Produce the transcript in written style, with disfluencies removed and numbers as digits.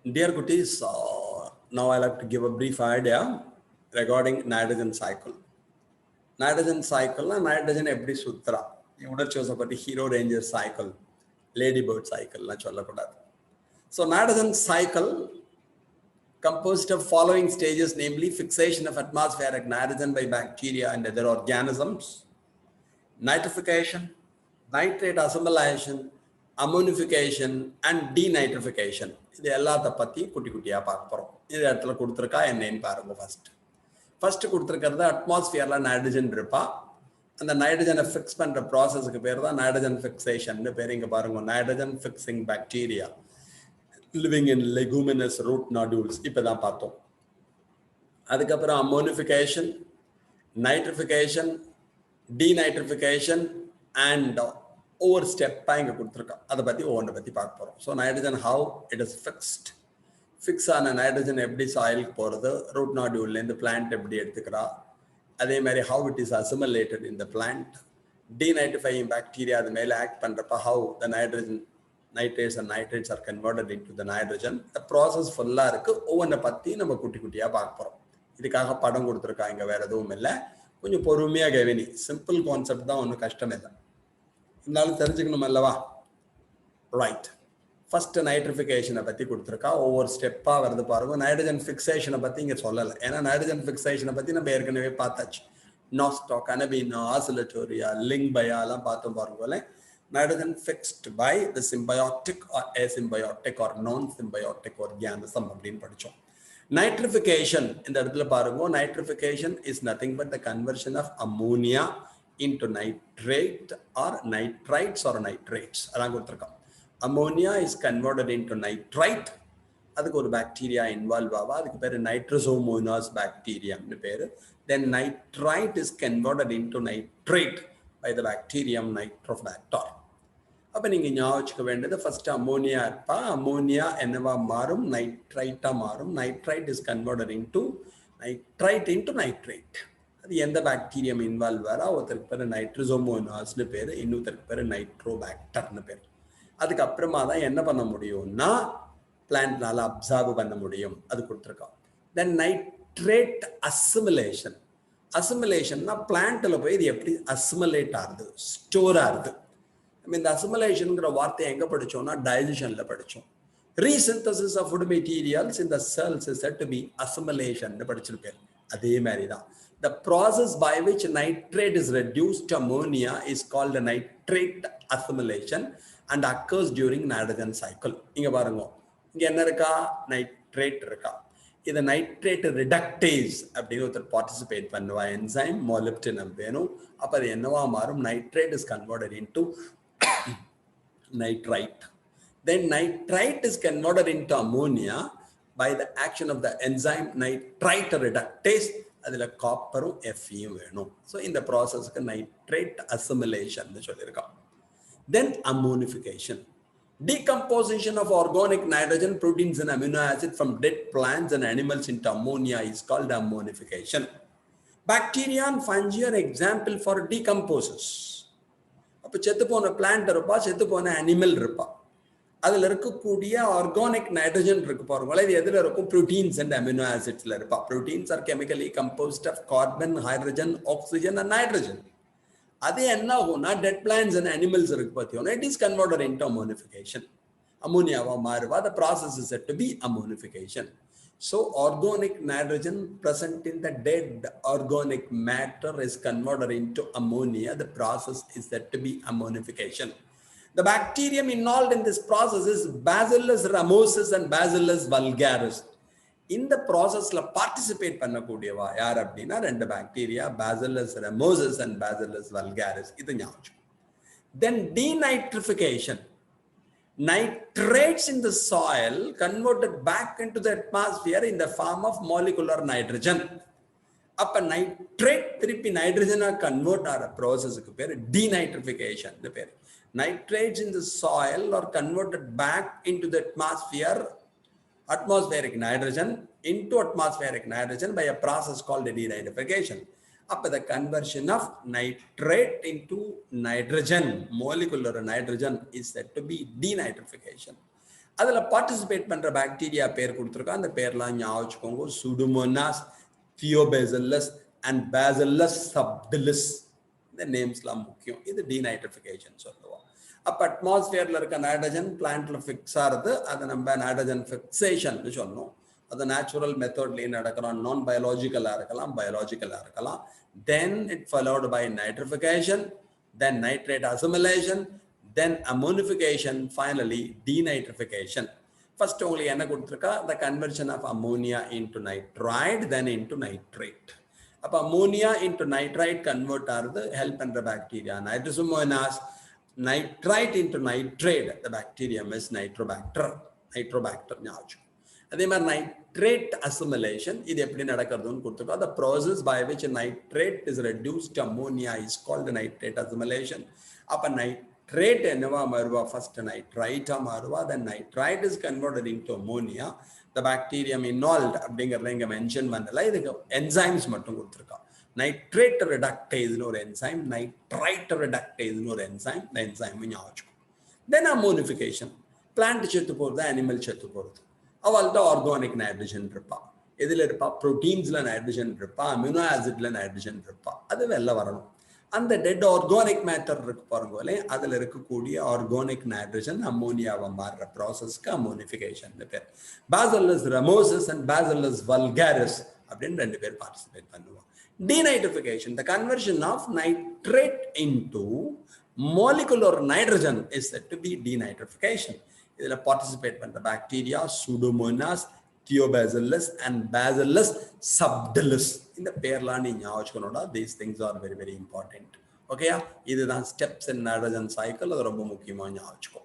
Dear Kutis, now I'd like to give a brief idea regarding nitrogen cycle. Nitrogen cycle and nitrogen every sutra. You would have chosen about the Hero Ranger cycle, Ladybird cycle. So nitrogen cycle composed of following stages, namely fixation of atmospheric nitrogen by bacteria and other organisms, nitrification, nitrate assimilation, ammonification, and denitrification. இது எல்லாத்த பத்தி குட்டி குட்டியா பார்க்க போறோம். இந்த இடத்துல கொடுத்திருக்கா என்னன்னு பாருங்க. ஃபர்ஸ்ட் கொடுத்திருக்கிறது அட்மாஸ்பியர்ல நைட்ரஜன் இருப்பா. அந்த நைட்ரஜனை ஃபிக்ஸ் பண்ற ப்ராசஸ்க்கு பேர் தான் நைட்ரஜன் ஃபிக்சேஷன் பேர். இங்க பாருங்க, nitrogen fixing bacteria living in leguminous root nodules இப்பதான் பார்த்தோம். அதுக்கப்புறம் ammonification, nitrification, denitrification and over step இங்க கொடுத்திருக்கோம். அதை பத்தி ஒவ்வொன்றை பத்தி பார்க்க போறோம். So nitrogen how it is fixed, fix ஆன நைட்ரஜன் எப்படி சாயிலுக்கு போறது, ரூட் நாடியூல்லேருந்து பிளான்ட் எப்படி எடுத்துக்கிறா, அதே மாதிரி how it is assimilated in the plant, denitrifying bacteria அது மேலே ஆக்ட் பண்றப்ப how the nitrogen nitrates and nitrates are converted into the nitrogen. The process ஃபுல்லா இருக்கு. ஒவ்வொன்றை பத்தி நம்ம குட்டி குட்டியா பார்க்க போறோம். இதுக்காக படம் கொடுத்துருக்காங்க, வேற எதுவும் இல்லை. கொஞ்சம் பொறுமையா கவனி. சிம்பிள் கான்செப்ட் தான், ஒன்றும் கஷ்டம் இல்லை, இருந்தாலும் தெரிஞ்சுக்கணும் அல்லவா. ரைட், ஃபர்ஸ்ட் நைட்ரிஃபிகேஷனை பத்தி கொடுத்துருக்கா. ஒவ்வொரு ஸ்டெப்பா வருது பாருங்க. நைட்ரஜன் ஃபிக்சேஷனை பத்தி இங்க சொல்லலை, ஏன்னா நைட்ரஜன் ஃபிக்சேஷனை பத்தி நம்ம ஏற்கனவே பார்த்தாச்சு. நாஸ்டாக், அனபீனா, ஆசிலட்டோரியா, லிங்க் பயாலாம் பார்த்தோம் பாருங்க. Nitrogen fixed by the symbiotic or asymbiotic or non-symbiotic organism அப்படின்னு படிச்சோம். Nitrification இந்த இடத்துல பாருங்க, nitrification is nothing but the conversion of ammonia into nitrate or nitrites or nitrates. அதான் கொடுத்துருக்கோம். Ammonia is converted into nitrite. அதுக்கு ஒரு பாக்டீரியா இன்வால்வ் ஆவா, அதுக்கு பேரு நைட்ரோசோமோனாஸ் பாக்டீரியாம்னு பேரு. Then nitrite is converted into nitrate by the bacterium Nitrobacter. அப்ப நீங்க ஞாபகம் வச்சுக்க வேண்டியது, ஃபர்ஸ்ட் அமோனியா இருப்பா. அமோனியா என்னவா மாறும், நைட்ரைட்டா மாறும். Nitrite is converted into nitrate. அது எந்த பாக்டீரியம் இன்வால்வ் ஆறா, ஒருத்தருக்கு பேரு நைட்ரோசோமோனாஸ்னு பேரு, இன்னொருத்தருக்கு பேரு நைட்ரோபாக்டர்னு பேரு. அதுக்கப்புறமா தான் என்ன பண்ண முடியும்னா பிளான்ட்னால அப்சார்வ் பண்ண முடியும், அது கொடுத்துருக்கோம். தென் நைட்ரேட் அசிமுலேஷன். அசிமுலேஷன்னா பிளான்ட்ல போய் இது எப்படி அசிமுலேட் ஆகுது, ஸ்டோர் ஆகுது. இந்த அசிமுலேஷன்ங்கிற வார்த்தையை எங்க படிச்சோம்னா டைஜஷன்ல படிச்சோம். Resynthesis of food materials in the cells is said to be assimilation படிச்சிருப்பேன். அதே மாதிரி தான் the process by which nitrate is reduced to ammonia is called a nitrate assimilation and occurs during nitrogen cycle. இங்க பாருங்க, இங்க என்ன இருக்கா, nitrate இருக்கா. இது நைட்ரேட் ரிடக்டேஸ் அப்படின்னு ஒருத்தர் பார்ட்டிசிபேட் பண்ணுவா, என்சைம் மோலிப்டினம் வேணும். அப்ப அது என்னவா மாறும், nitrate is converted into nitrite. Then nitrite is converted into ammonia by the action of the enzyme nitrite reductase. அதுல காப்பரும் எஃப்இயும் வேணும். ஸோ இந்த ப்ராசஸ்க்கு நைட்ரேட் அசிமுலேஷன் சொல்லியிருக்கோம். தென் அம்மோனிஃபிகேஷன், decomposition of organic nitrogen, proteins and amino acids from dead plants and animals into ammonia is called ammonification. Bacteria and fungi are example for decomposers. அப்போ செத்து போன plant இருப்பா, செத்து போன அனிமல் இருப்பா, அதுல இருக்கக்கூடிய ஆர்கானிக் நைட்ரஜன் இருக்கு பாருங்களா. இது எதுல இருக்கும், புரோட்டீன்ஸ் அண்ட் அமினோ ஆசிட்ஸ்ல இருப்பா. Proteins are chemically composed of carbon, hydrogen, oxygen and nitrogen. அது என்ன ஆகும்னா டெட் பிளான்ட்ஸ் அண்ட் அனிமல்ஸ் இருக்கு பார்த்தீங்கன்னா, it is converted into ammonification. அம்மோனியாவா மாறுவா. the process is said to be ammonification. So organic nitrogen present in the dead organic matter is converted into ammonia. The process is said to be ammonification. The bacterium involved in this process is Bacillus ramosis and Bacillus vulgaris. இந்த ப்ராசஸ்ல participate பண்ணக்கூடியவா யார் அப்படின்னா ரெண்டு bacteria, Bacillus ramosis and Bacillus vulgaris. இது ஞாபகம். Then denitrification. Nitrates in the soil converted back into the atmosphere in the form of molecular nitrogen. அப்ப nitrate திருப்பி நைட்ரஜனா convert ஆகிற ப்ராசஸ்க்கு பேர் denitrification பேர். Nitrates in the soil are converted back into the atmospheric nitrogen into atmospheric nitrogen by a process called denitrification. Up the conversion of nitrate into nitrogen, molecular nitrogen, is said to be denitrification. அதில் participate பண்ணுற bacteria பேர் கொடுத்துருக்கோம். அந்த பேர்லாம் ஞாபகம் வச்சுக்கோங்க. Pseudomonas, Thiobacillus and Bacillus subtilis. இந்த நேம்ஸ்லாம் முக்கியம். இது டீநைட்ரிஃபிகேஷன் சொல்லுவோம். அப்போ அட்மாஸ்பியரில் இருக்க நைட்ரஜன் பிளான்ட்ல ஃபிக்ஸ் ஆகுது. அதை நம்ம நைட்ரஜன் ஃபிக்சேஷன் சொன்னோம். அது நேச்சுரல் மெத்தட்லேயே நடக்கலாம், நான் பயாலஜிக்கலாக இருக்கலாம், பயாலஜிக்கலாக இருக்கலாம். Then it followed by nitrification, then nitrate assimilation, then ammonification, finally denitrification. First only enna kuduthirka, the conversion of ammonia into nitrite, then into nitrate. Appo ammonia into nitrite convert ஆகுது, help பண்ற bacteria nitrosomonas. Nitrite into nitrate, the bacterium is nitrobacter ஞாபகம். அதே மாதிரி nitrate assimilation, இது எப்படி நடக்கிறதுன்னு கொடுத்துருக்கோம். The process by which nitrate is reduced to ammonia is called nitrate assimilation. அப்போ nitrate என்னவா மாறுவா? First nitrite மாறுவா, then nitrite is converted into ammonia. The bacterium involved அப்படிங்கிறத இங்கே மென்ஷன் பண்ணல. இதுக்கு என்சைம்ஸ் மட்டும் கொடுத்துருக்கோம். நைட்ரேட் ரிடக்டேஸ்னு ஒரு என்சைம், நைட்ரைட் ரிடக்டேஸ்னு ஒரு என்சைம். இந்த என்சைம் ஞாபகம். தென் அம்மோனிஃபிகேஷன், பிளான்ட் செத்து போகிறது, அனிமல் செத்து போகிறது. அவள்கிட்ட ஆர்கானிக் நைட்ரஜன் இருப்பா. எதில் இருப்பா? ப்ரோட்டீன்ஸில் நைட்ரஜன் இருப்பா, அமினோ ஆசிட்ல நைட்ரஜன் இருப்பா. அது வெளில வரணும். அந்த டெட் ஆர்கானிக் மேட்டர் இருக்கு பாருங்களே, அதில் இருக்கக்கூடிய ஆர்கானிக் நைட்ரஜன் அம்மோனியாவை மாறுற ப்ராசஸ்க்கு அம்மோனிஃபிகேஷன் பேர். பேசில்லஸ் ரமோசஸ் அண்ட் பேசில்லஸ் வல்காரிஸ் அப்படின்னு 2 பேர் பார்ட்டிசிபேட் பண்ணுவோம். Denitrification, the conversion of nitrate into molecular nitrogen is said to be denitrification. இதில் பார்ட்டிசிபேட் பண்ணுற bacteria Pseudomonas, Thiobacillus and Bacillus subtilis. இந்த பேர்லாம் நீ ஞாபகம் வச்சுக்கணும்டா. These things are very very important. ஓகேயா? இதுதான் ஸ்டெப்ஸ் இன் நைட்ரஜன் சைக்கிள். அது ரொம்ப முக்கியமாக ஞாபகம் வச்சுக்கோ.